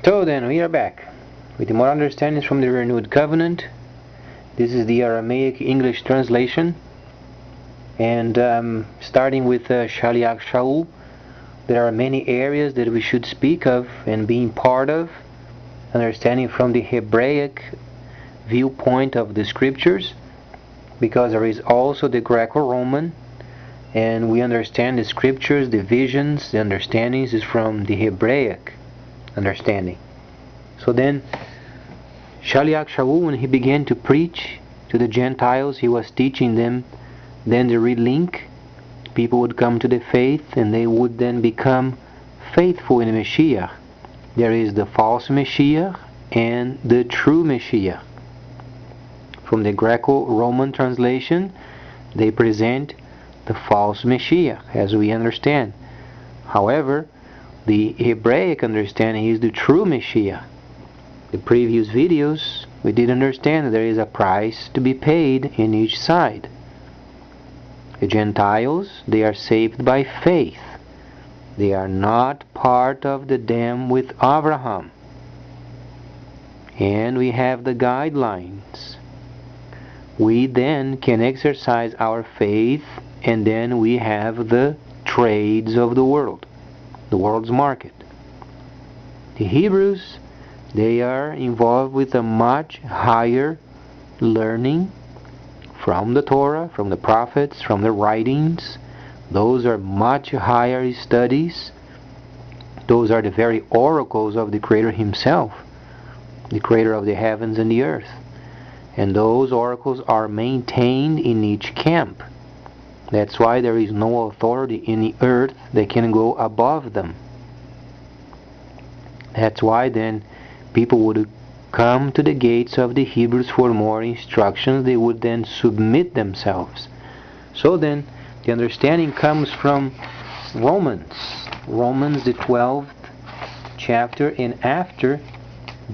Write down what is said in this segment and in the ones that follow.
So then, we are back with more understandings from the Renewed Covenant. This is the Aramaic English translation, and starting with Shaliach Shaul, there are many areas that we should speak of and being part of, understanding from the Hebraic viewpoint of the Scriptures, because there is also the Greco-Roman, and we understand the Scriptures, the visions, the understandings is from the Hebraic understanding. So then, Shaliach Shaul, when he began to preach to the Gentiles, he was teaching them then the relink. People would come to the faith, and they would then become faithful in the Mashiach. There is the false Mashiach and the true Mashiach. From the Greco-Roman translation, they present the false Mashiach, as we understand. However, the Hebraic understanding is the true Mashiach. The previous videos, we did understand that there is a price to be paid in each side. The Gentiles, they are saved by faith. They are not part of the dam with Abraham. And we have the guidelines. We then can exercise our faith, and then we have the trades of the world's market. The Hebrews, they are involved with a much higher learning from the Torah, from the prophets, from the writings. Those are much higher studies. Those are the very oracles of the Creator Himself, the Creator of the heavens and the earth. And those oracles are maintained in each camp. That's why there is no authority in the earth that can go above them. That's why then people would come to the gates of the Hebrews for more instructions. They would then submit themselves. So then, the understanding comes from Romans, the 12th chapter, and after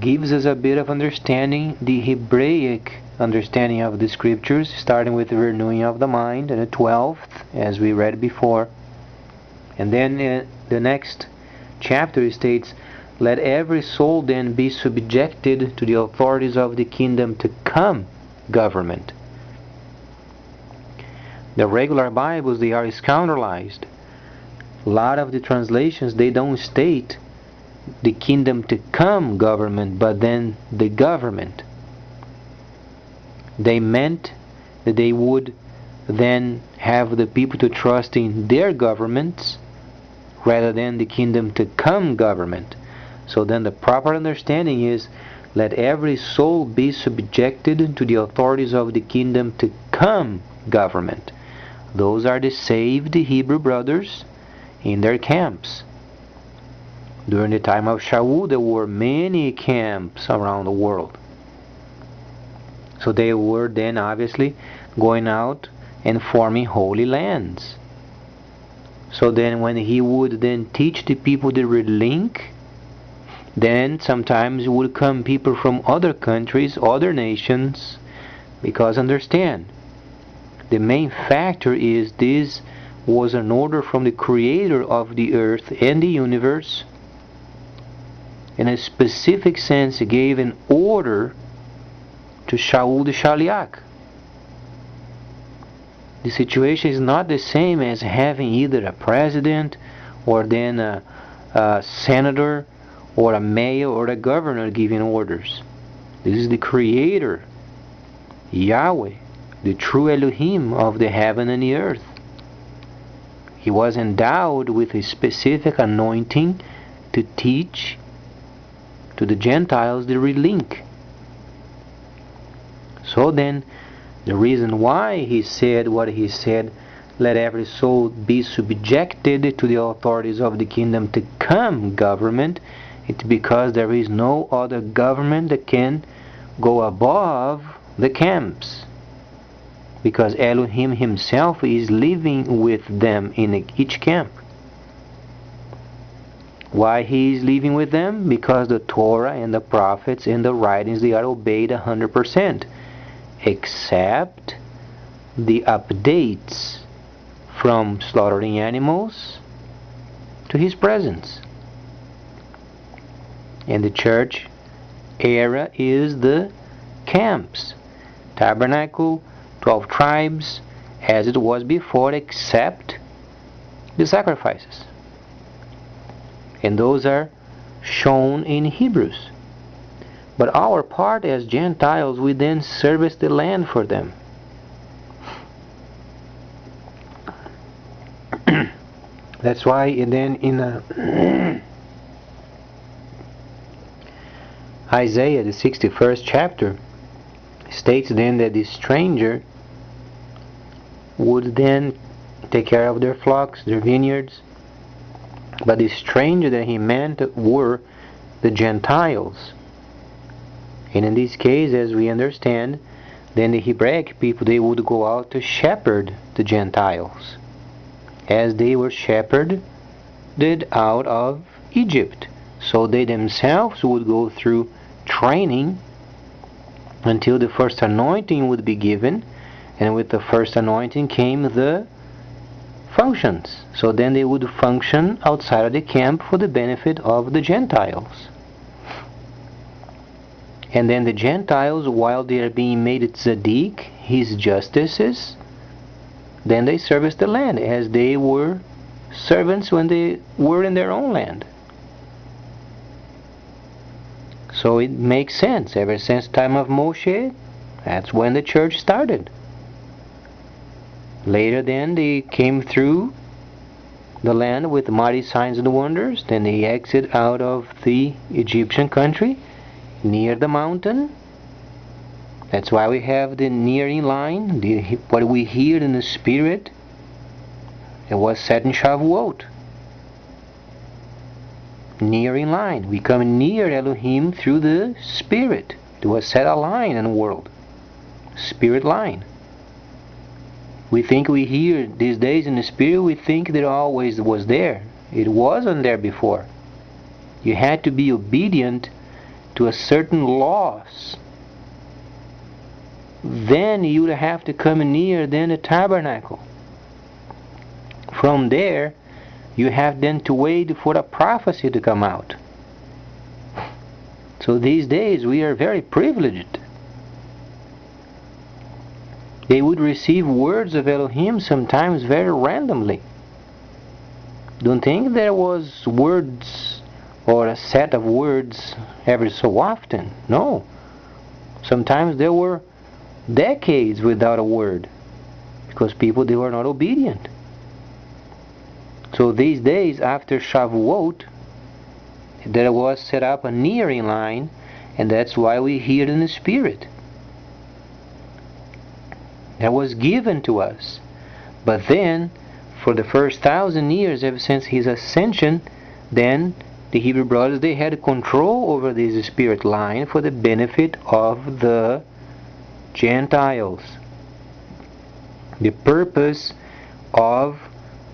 gives us a bit of understanding, the Hebraic understanding of the Scriptures, starting with the renewing of the mind, and the 12th, as we read before. And then the next chapter states, "Let every soul then be subjected to the authorities of the kingdom to come government." The regular Bibles, they are scoundrelized. A lot of the translations, they don't state the kingdom to come government, but then the government. They meant that they would then have the people to trust in their governments rather than the kingdom to come government. So then the proper understanding is, let every soul be subjected to the authorities of the kingdom to come government. Those are the saved Hebrew brothers in their camps. During the time of Shaul, there were many camps around the world. So they were then obviously going out and forming holy lands. So then when he would then teach the people the relink, then sometimes would come people from other countries, other nations, because understand, the main factor is this was an order from the Creator of the earth and the universe. In a specific sense, he gave an order to Shaul the Shaliach. The situation is not the same as having either a president or then a senator or a mayor or a governor giving orders. This is the Creator, Yahweh, the true Elohim of the heaven and the earth. He was endowed with a specific anointing to teach to the Gentiles the relink. So then, the reason why he said what he said, let every soul be subjected to the authorities of the kingdom to come government, it's because there is no other government that can go above the camps. Because Elohim Himself is living with them in each camp. Why He is living with them? Because the Torah and the prophets and the writings, they are obeyed 100%. Except the updates from slaughtering animals to His presence. And the church era is the camps. Tabernacle, 12 tribes, as it was before, except the sacrifices. And those are shown in Hebrews. But our part as Gentiles, we then service the land for them. That's why then in Isaiah, the 61st chapter, states then that the stranger would then take care of their flocks, their vineyards. But the stranger that he meant were the Gentiles. And in this case, as we understand, then the Hebraic people, they would go out to shepherd the Gentiles, as they were shepherded out of Egypt. So they themselves would go through training until the first anointing would be given, and with the first anointing came the functions. So then they would function outside of the camp for the benefit of the Gentiles. And then the Gentiles, while they are being made tzaddik, his justices, then they service the land as they were servants when they were in their own land. So it makes sense. Ever since the time of Moshe, that's when the church started. Later then they came through the land with mighty signs and wonders. Then they exit out of the Egyptian country near the mountain. That's why we have the nearing line, what we hear in the spirit. It was set in Shavuot. Nearing line. We come near Elohim through the spirit. It was set a line in the world. Spirit line. We think we hear these days in the spirit, we think that it always was there. It wasn't there before. You had to be obedient to a certain laws. Then you would have to come near then the tabernacle. From there, you have then to wait for a prophecy to come out. So these days we are very privileged. They would receive words of Elohim sometimes very randomly. Don't think there was words or a set of words every so often. No. Sometimes there were decades without a word because people, they were not obedient. So these days after Shavuot, there was set up a nearing line, and that's why we hear in the spirit. That was given to us. But then, for the first 1,000 years, ever since his ascension, then the Hebrew brothers, they had control over this spirit line for the benefit of the Gentiles. The purpose of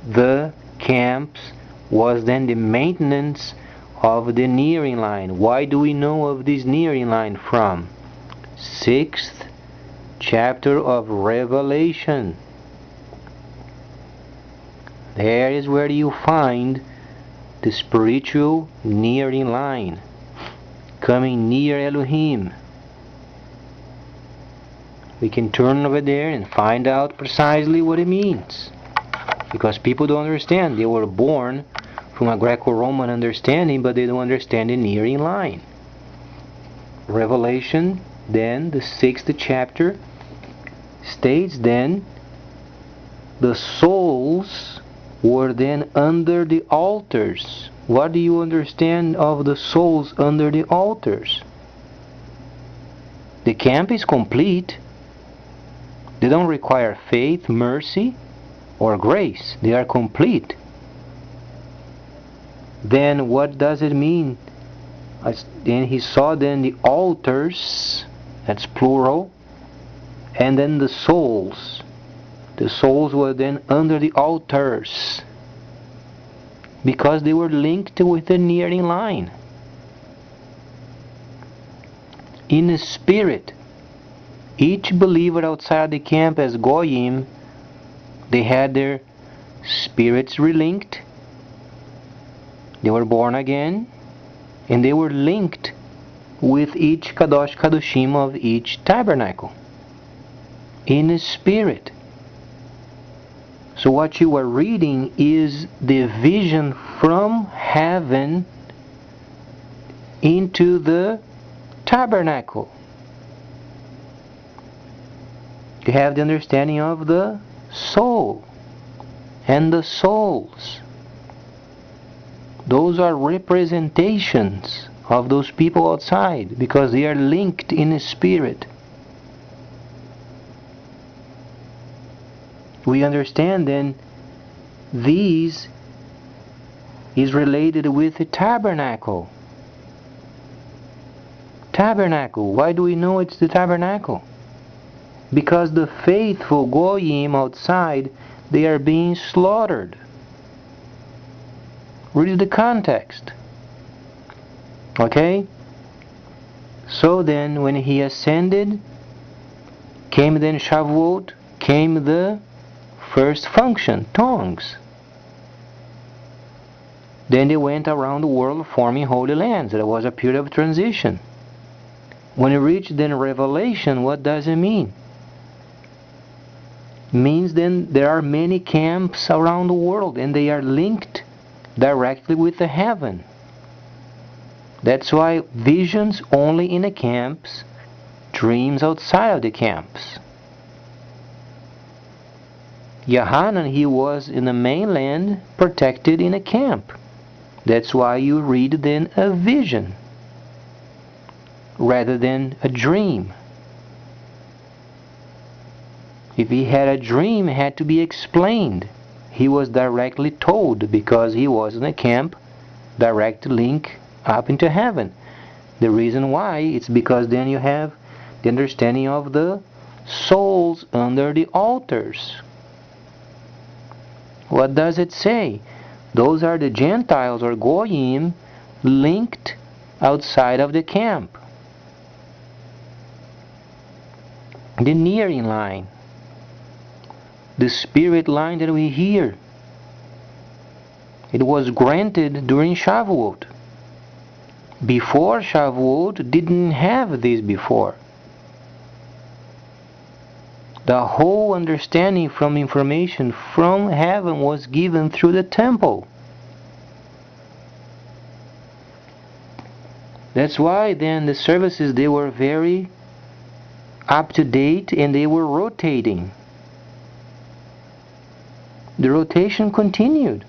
the camps was then the maintenance of the nearing line. Why do we know of this nearing line from? 6th chapter of Revelation. There is where you find the spiritual nearing line, coming near Elohim. We can turn over there and find out precisely what it means, because people don't understand. They were born from a Greco-Roman understanding, but they don't understand the nearing line. Revelation, then, the 6th chapter, states then, the souls were then under the altars. What do you understand of the souls under the altars? The camp is complete. They don't require faith, mercy, or grace. They are complete. Then what does it mean? And he saw then the altars, that's plural, and then the souls. The souls were then under the altars, because they were linked with the nearing line. In the spirit, each believer outside the camp as Goyim, they had their spirits relinked. They were born again, And they were linked with each Kadosh Kadoshim of each tabernacle in a spirit. So what you are reading is the vision from heaven into the tabernacle. You have the understanding of the soul and the souls. Those are representations of those people outside because they are linked in a spirit. We understand then these is related with the tabernacle. Tabernacle. Why do we know it's the tabernacle? Because the faithful Goyim outside, they are being slaughtered. Read the context. Okay? So then, when he ascended, came then Shavuot, came the first function, tongues. Then they went around the world forming holy lands. There was a period of transition. When you reach then Revelation, what does it mean? It means then there are many camps around the world and they are linked directly with the heaven. That's why visions only in the camps, dreams outside of the camps. Yohanan, he was in the mainland, protected in a camp. That's why you read then a vision rather than a dream. If he had a dream, it had to be explained. He was directly told because he was in a camp, direct link up into heaven. The reason why, it's because then you have the understanding of the souls under the altars. What does it say? Those are the Gentiles or Goyim linked outside of the camp. The nearing line. The spirit line that we hear. It was granted during Shavuot. Before Shavuot, didn't have this before. The whole understanding from information from heaven was given through the temple. That's why then the services, they were very up to date and they were rotating. The rotation continued.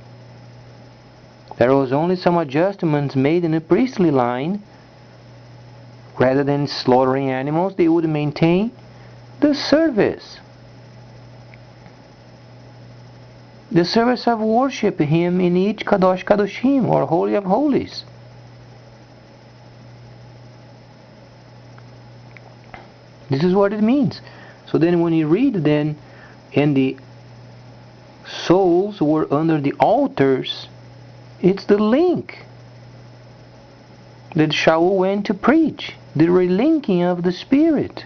There was only some adjustments made in the priestly line. Rather than slaughtering animals, they would maintain the service. The service of worship Him in each Kadosh Kadoshim or Holy of Holies. This is what it means. So then when you read then, and the souls were under the altars, it's the link that Shaul went to preach, the relinking of the Spirit.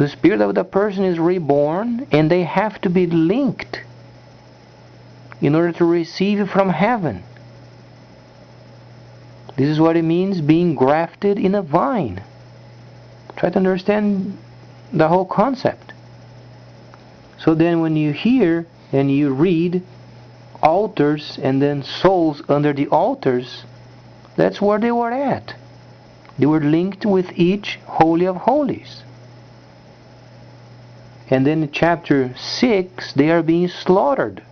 The spirit of the person is reborn and they have to be linked in order to receive from heaven. This is what it means being grafted in a vine. Try to understand the whole concept. So then when you hear and you read altars and then souls under the altars, that's where they were at. They were linked with each Holy of Holies. And then in chapter 6, they are being slaughtered.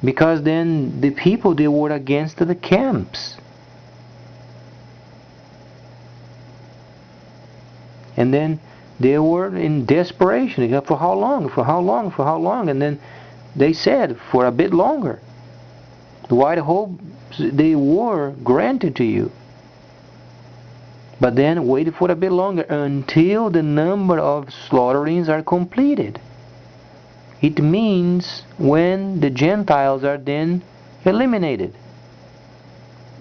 Because then the people, they were against the camps. And then they were in desperation. For how long? For how long? For how long? And then they said, for a bit longer. The white hopes, they were granted to you. But then wait for a bit longer until the number of slaughterings are completed. It means when the Gentiles are then eliminated,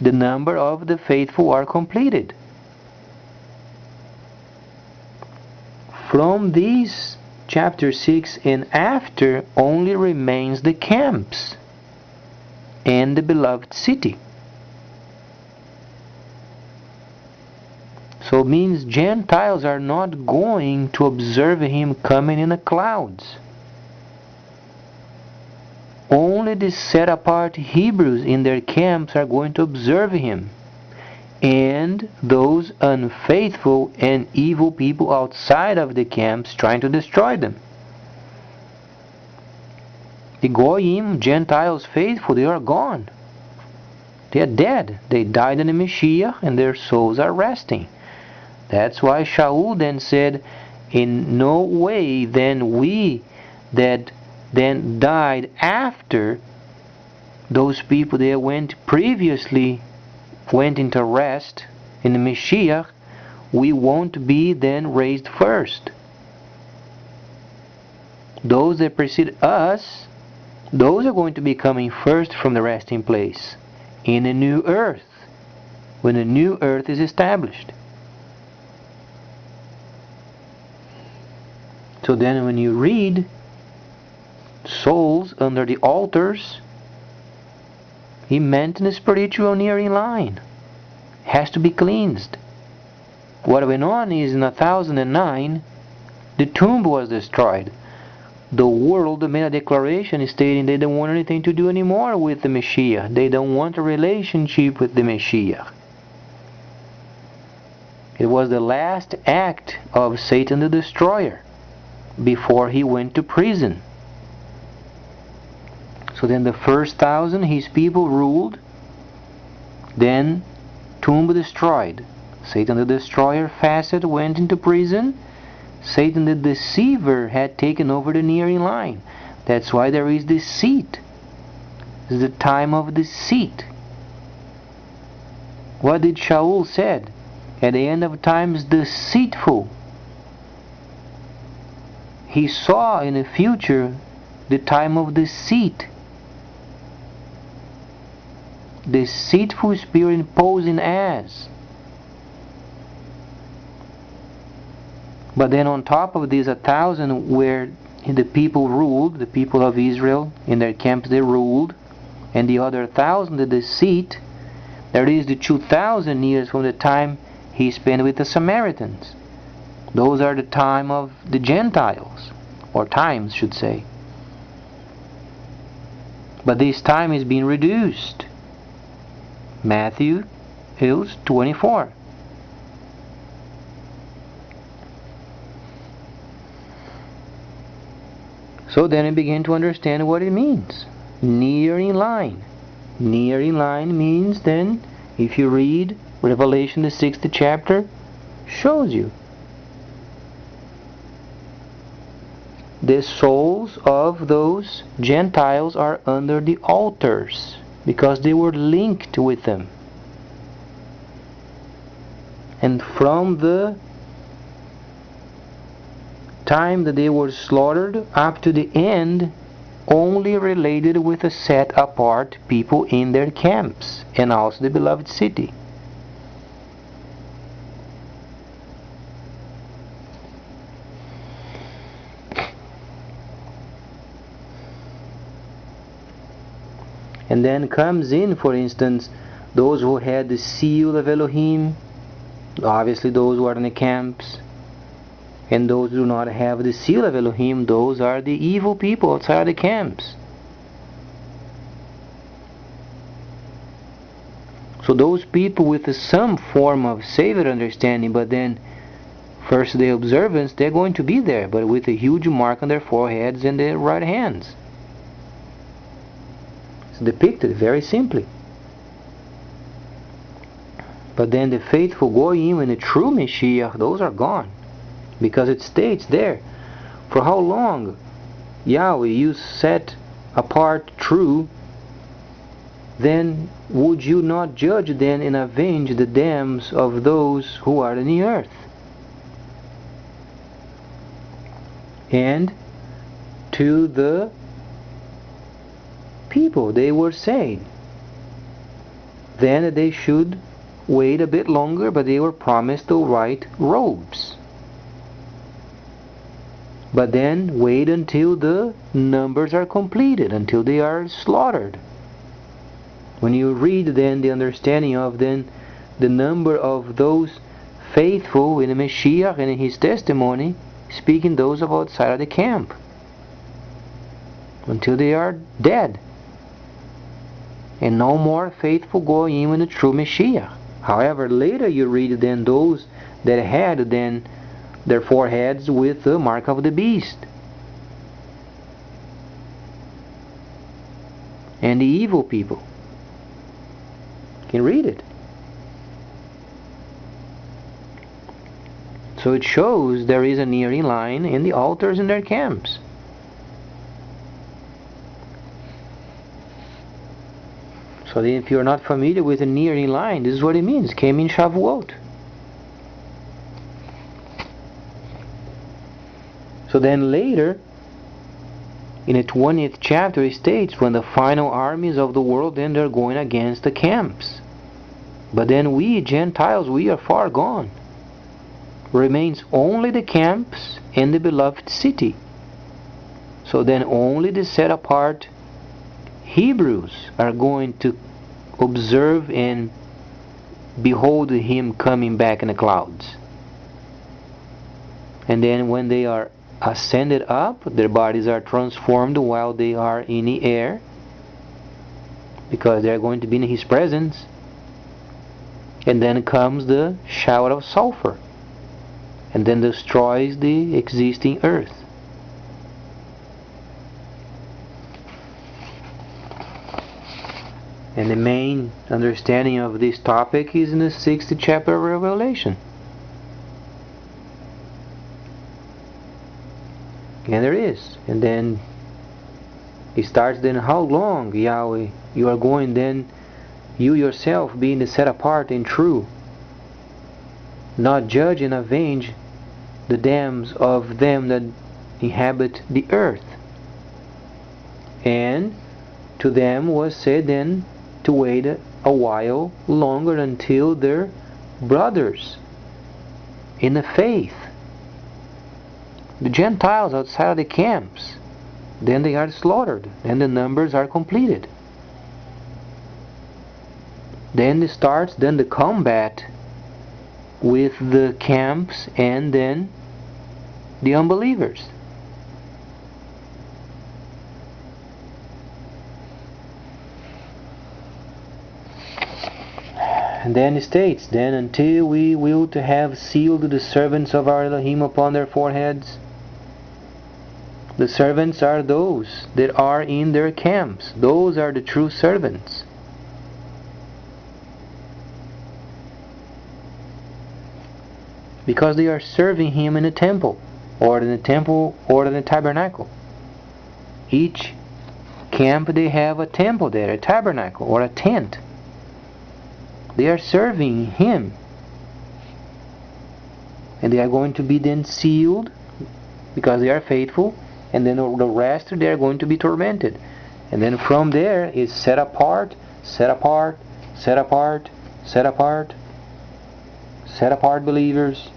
the number of the faithful are completed. From these chapter 6 and after only remains the camps. and the beloved city. So it means Gentiles are not going to observe him coming in the clouds. Only the set-apart Hebrews in their camps are going to observe him, and those unfaithful and evil people outside of the camps trying to destroy them. The Goyim, Gentiles faithful, they are gone. They are dead. They died in the Messiah, and their souls are resting. That's why Shaul then said, in no way then we that then died after those people that went into rest in the Messiah, we won't be then raised first. Those that precede us, those are going to be coming first from the resting place in a new earth, when a new earth is established. So then when you read souls under the altars, he meant in the spiritual nearing line. Has to be cleansed. What went on is in 1009, the tomb was destroyed. The world made a declaration stating they don't want anything to do anymore with the Messiah. They don't want a relationship with the Messiah. It was the last act of Satan the Destroyer before he went to prison. So then the first 1,000 his people ruled, then tomb destroyed. Satan the Destroyer fasted, went into prison. Satan the Deceiver had taken over the nearing line. That's why there is deceit. This is the time of deceit. What did Shaul said? At the end of times, deceitful. He saw in the future the time of deceit. Deceitful spirit imposing as. But then on top of these 1,000 where the people ruled, the people of Israel, in their camps they ruled, and the other 1,000 the deceit, there is the 2,000 years from the time he spent with the Samaritans. Those are the time of the Gentiles, or times should say. But this time is being reduced. Matthew is 24. So then I begin to understand what it means. Nearing line. Nearing line means then, if you read Revelation the 6th chapter, shows you the souls of those Gentiles are under the altars because they were linked with them. And from the time that they were slaughtered up to the end, only related with a set apart people in their camps and also the beloved city. And then comes in, for instance, those who had the seal of Elohim, obviously those who are in the camps, and those who do not have the seal of Elohim, those are the evil people outside the camps. So those people with some form of saved understanding, but then first day observance, they're going to be there, but with a huge mark on their foreheads and their right hands. It's depicted very simply. But then the faithful Goyim and the true Mashiach, those are gone. Because it states there, for how long, Yahweh, you set apart true, then would you not judge then and avenge the dams of those who are in the earth? And to the people they were saying, then they should wait a bit longer, but they were promised the white robes. But then wait until the numbers are completed, until they are slaughtered. When you read then the understanding of then the number of those faithful in the Mashiach and in his testimony, speaking those of outside of the camp, until they are dead. And no more faithful goyim in the true Mashiach. However, later you read then those that had then their foreheads with the mark of the beast, and the evil people. You can read it. So it shows there is a nearing line in the altars in their camps. So if you're not familiar with the nearing line, this is what it means. Came in Shavuot. So then later, in the 20th chapter, it states when the final armies of the world, then they're going against the camps. But then we, Gentiles, we are far gone. Remains only the camps and the beloved city. So then only the set apart Hebrews are going to observe and behold him coming back in the clouds. And then when they are ascended up, their bodies are transformed while they are in the air, because they are going to be in his presence. And then comes the shower of sulfur, and then destroys the existing earth. And the main understanding of this topic is in the 6th chapter of Revelation. And there is. And then it starts then, how long, Yahweh, you are going then, you yourself being the set apart and true, not judge and avenge the dams of them that inhabit the earth. And to them was said then to wait a while longer until their brothers in the faith, the Gentiles outside of the camps, then they are slaughtered, and the numbers are completed. Then starts then the combat with the camps and then the unbelievers. And then it states, then until we will to have sealed the servants of our Elohim upon their foreheads. The servants are those that are in their camps. Those are the true servants. Because they are serving him in the temple, or in the tabernacle. Each camp they have a temple there, a tabernacle, or a tent. They are serving him. And they are going to be then sealed because they are faithful, and then the rest they are going to be tormented. And then from there is set apart, set apart, set apart, set apart, set apart believers.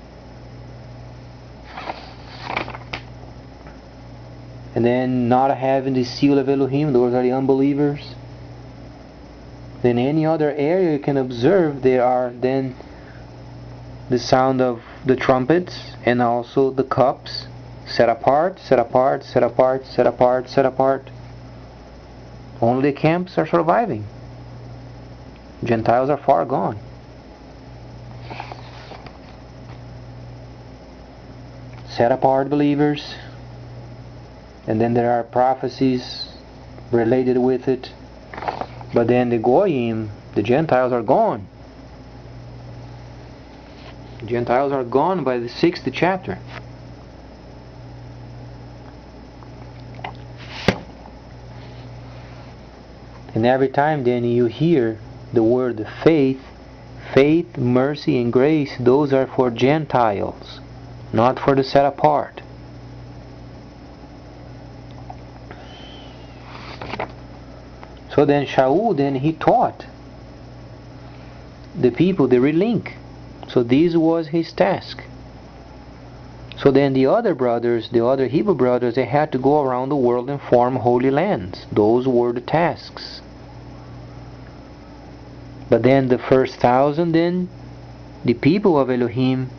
And then not having the seal of Elohim, those are the unbelievers. Then any other area you can observe, there are then the sound of the trumpets and also the cups, set apart, set apart, set apart, set apart, set apart. Only the camps are surviving. Gentiles are far gone. Set apart believers, and then there are prophecies related with it. But then the Goyim, the Gentiles, are gone. The Gentiles are gone by the 6th chapter. And every time then you hear the word faith, faith, mercy, and grace, those are for Gentiles, not for the set apart. So then Shaul, then he taught the people the relink. So this was his task. So then the other brothers, the other Hebrew brothers, they had to go around the world and form holy lands. Those were the tasks. But then the first 1,000, then the people of Elohim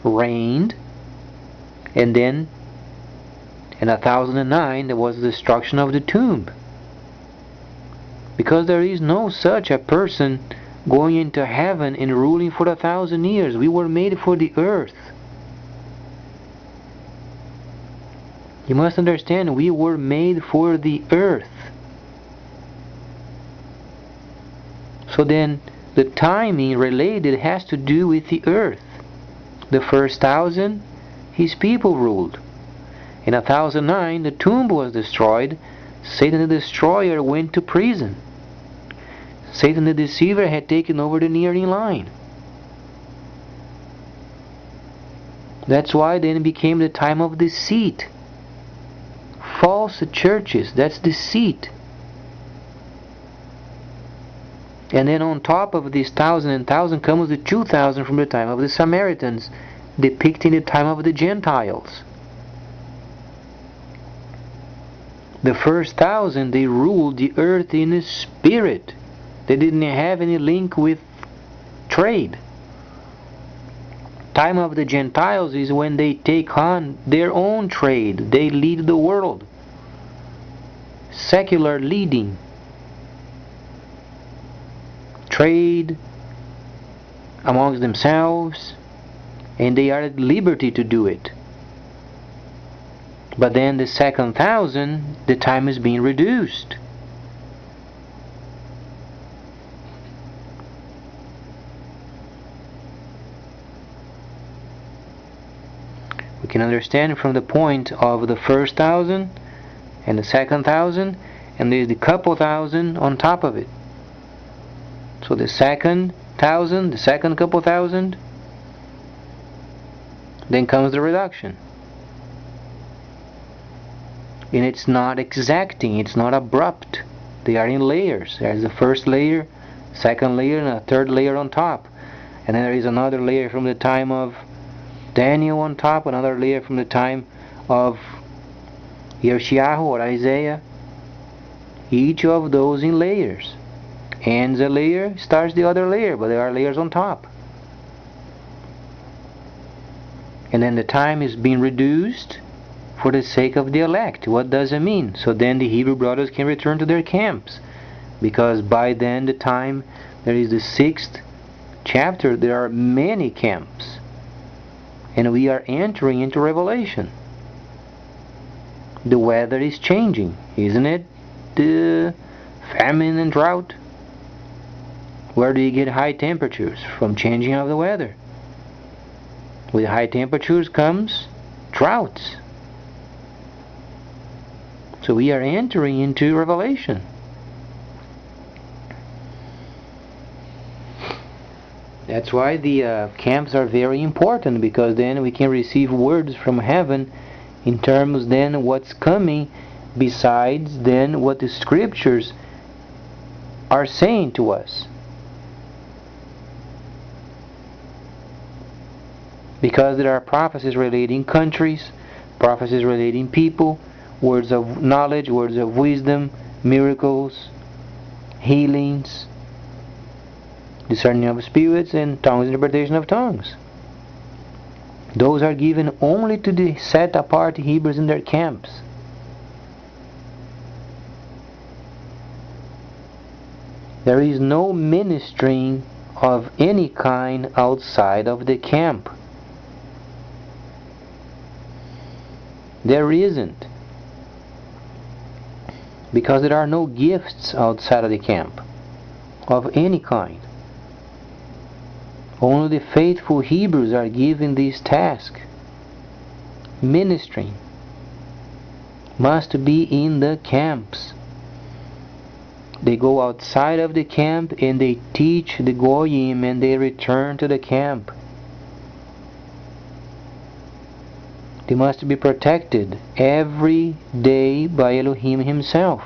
reigned, and then in 1009 there was the destruction of the tomb. Because there is no such a person going into heaven and ruling for 1,000 years. We were made for the earth. You must understand, we were made for the earth. So then, the timing related has to do with the earth. The first 1,000, his people ruled. In 1009, the tomb was destroyed. Satan the destroyer went to prison. Satan the deceiver had taken over the nearing line. That's why then it became the time of deceit. False churches, that's deceit. And then on top of these 1,000 and 1,000 comes the 2,000 from the time of the Samaritans, depicting the time of the Gentiles. The first 1,000, they ruled the earth in the spirit. They didn't have any link with trade. Time of the Gentiles is when they take on their own trade. They lead the world. Secular leading. Trade amongst themselves, and they are at liberty to do it. But then the second 1,000, the time is being reduced. We can understand from the point of the first 1,000 and the second 1,000, and there's the couple thousand on top of it. So the second 1,000, the second couple thousand, then comes the reduction. And it's not exacting, it's not abrupt. They are in layers. There's the first layer, second layer, and a third layer on top. And then there is another layer from the time of Daniel on top, another layer from the time of Yeshayahu or Isaiah. Each of those in layers. Ends a layer, starts the other layer, but there are layers on top. And then the time is being reduced for the sake of the elect. What does it mean? So then the Hebrew brothers can return to their camps, because by then the time there is the 6th chapter, there are many camps, and we are entering into Revelation. The weather is changing, isn't it? The famine and drought. Where do you get high temperatures? From changing of the weather. With high temperatures comes droughts. So we are entering into Revelation. That's why the camps are very important, because then we can receive words from heaven in terms then what's coming, besides then what the scriptures are saying to us. Because there are prophecies relating countries, prophecies relating people, words of knowledge, words of wisdom, miracles, healings, discerning of spirits, and tongues, interpretation of tongues. Those are given only to the set apart Hebrews in their camps. There is no ministering of any kind outside of the camp. There isn't. Because there are no gifts outside of the camp of any kind. Only the faithful Hebrews are given this task. Ministering must be in the camps. They go outside of the camp and they teach the Goyim, and they return to the camp. They must be protected every day by Elohim himself.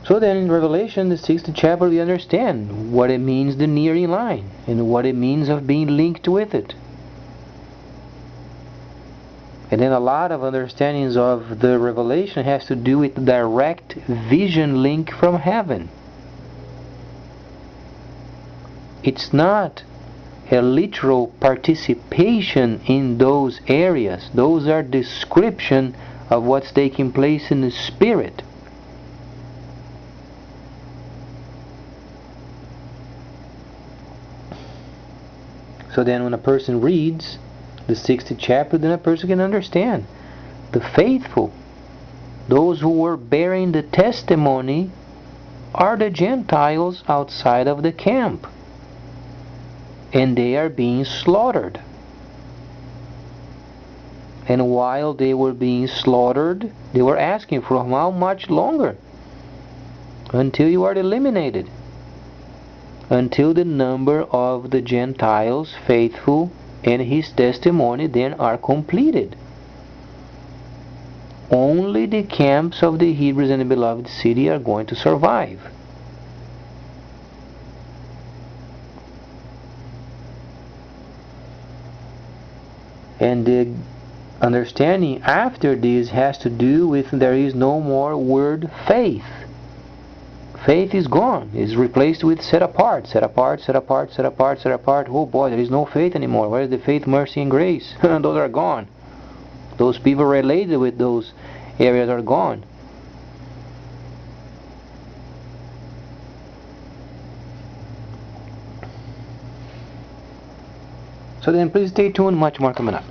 So then in Revelation, the 6th chapter, we understand what it means, the nearing line, and what it means of being linked with it. And then a lot of understandings of the revelation has to do with direct vision link from heaven. It's not a literal participation in those areas. Those are description of what's taking place in the spirit. So then when a person reads the 60th chapter, then a person can understand. The faithful, those who were bearing the testimony, are the Gentiles outside of the camp. And they are being slaughtered. And while they were being slaughtered, they were asking for how much longer? Until you are eliminated. Until the number of the Gentiles faithful and his testimony then are completed. Only the camps of the Hebrews and the beloved city are going to survive. And the understanding after this has to do with there is no more word faith. Faith is gone. It's replaced with set apart, set apart, set apart, set apart, set apart. Oh boy, there is no faith anymore. Where is the faith, mercy, and grace? Those are gone. Those people related with those areas are gone. So then please stay tuned, much more coming up.